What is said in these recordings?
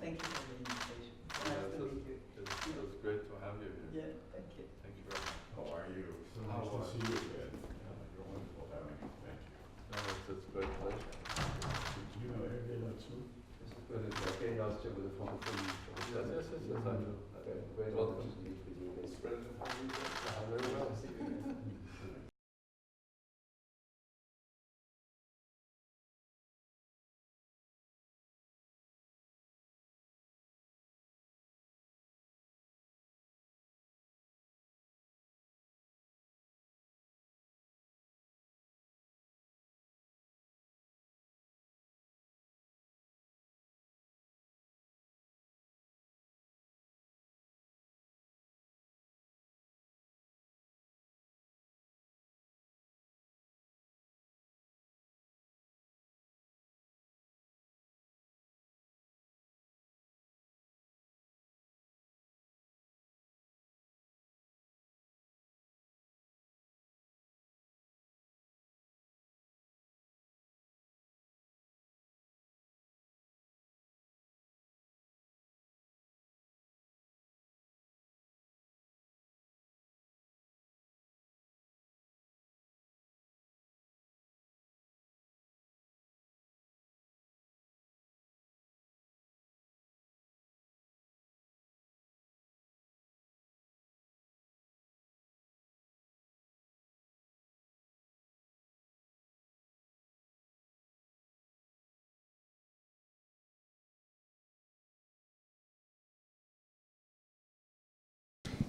Thank you for the invitation. Yeah, Nice to meet you. it's great to have you here. Yeah, thank you. Thank you very much. How are you? So How nice to are see you again. You're wonderful having you. Thank you. No, it's a great pleasure. Do you know everything about too? But it's okay last year with the francophonie. Yes, I do. Okay, great Welcome. welcome to meet with you. It's a pleasure to have you here. Very well.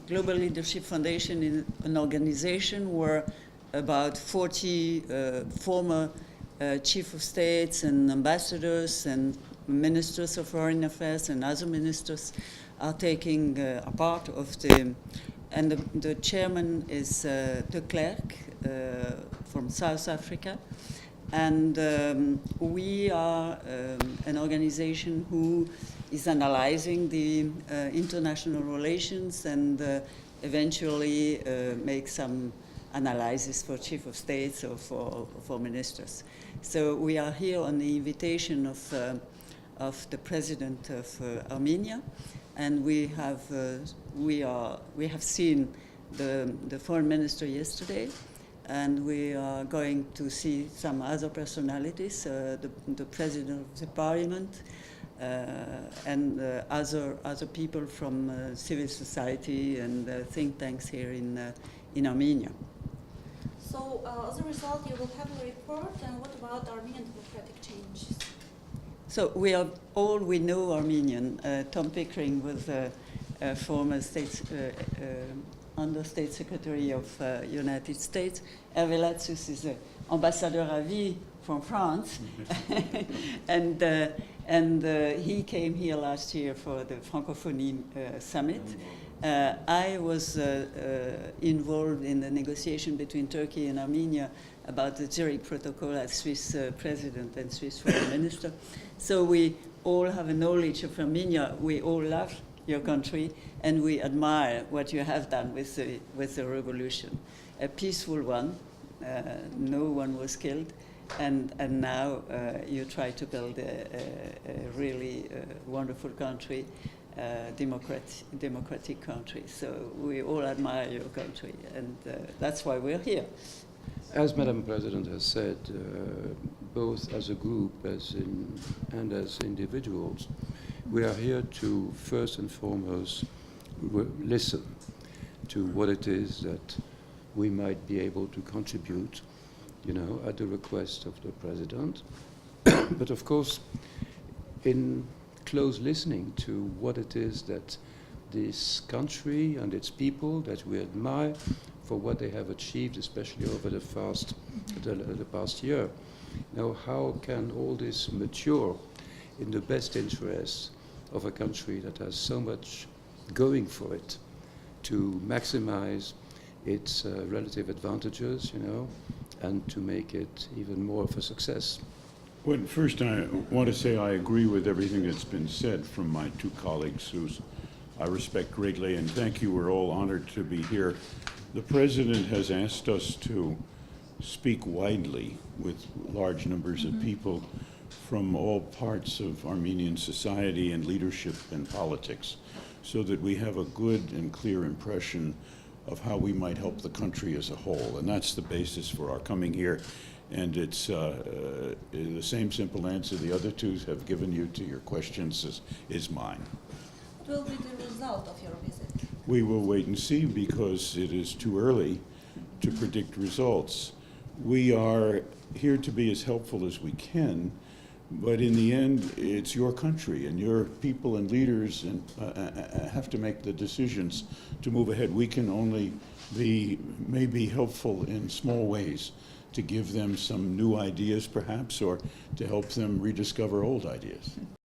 Global Leadership Foundation is an organization where about 40 former chief of states and ambassadors and ministers of foreign affairs and other ministers are taking a part of the, and the chairman is de Klerk from South Africa. And we are an organization who is analyzing the international relations and eventually make some analysis for chief of states or for ministers. So we are here on the invitation of the president of Armenia, and we have seen the foreign minister yesterday. And we are going to see some other personalities, the president of the parliament, and other people from civil society and think tanks here in Armenia. So as a result, you will have a report, and what about Armenian democratic changes? So we know Armenian. Tom Pickering was a former Under State Secretary of United States. Hervé Latsus is ambassador à vie from France, and he came here last year for the Francophonie summit. I was involved in the negotiation between Turkey and Armenia about the Zurich Protocol as Swiss president and Swiss foreign minister. So we all have a knowledge of Armenia. We all love your country, and we admire what you have done with the revolution. A peaceful one, no one was killed, and now you try to build a really wonderful country, democratic country. So we all admire your country, and that's why we're here. As Madam President has said, both as a group and as individuals, we are here to first and foremost listen to what it is that we might be able to contribute, at the request of the President. But of course, in close listening to what it is that this country and its people that we admire for what they have achieved, especially over the past year. Now, how can all this mature in the best interests of a country that has so much going for it to maximize its relative advantages, and to make it even more of a success? Well, first, I want to say I agree with everything that's been said from my two colleagues, who I respect greatly, and thank you. We're all honored to be here. The President has asked us to speak widely with large numbers of people from all parts of Armenian society and leadership and politics, so that we have a good and clear impression of how we might help the country as a whole. And that's the basis for our coming here. And it's the same simple answer the other two have given you to your questions is mine. What will be the result of your visit? We will wait and see because it is too early to predict results. We are here to be as helpful as we can, but in the end, it's your country and your people and leaders and have to make the decisions to move ahead. We can only be maybe helpful in small ways to give them some new ideas perhaps, or to help them rediscover old ideas.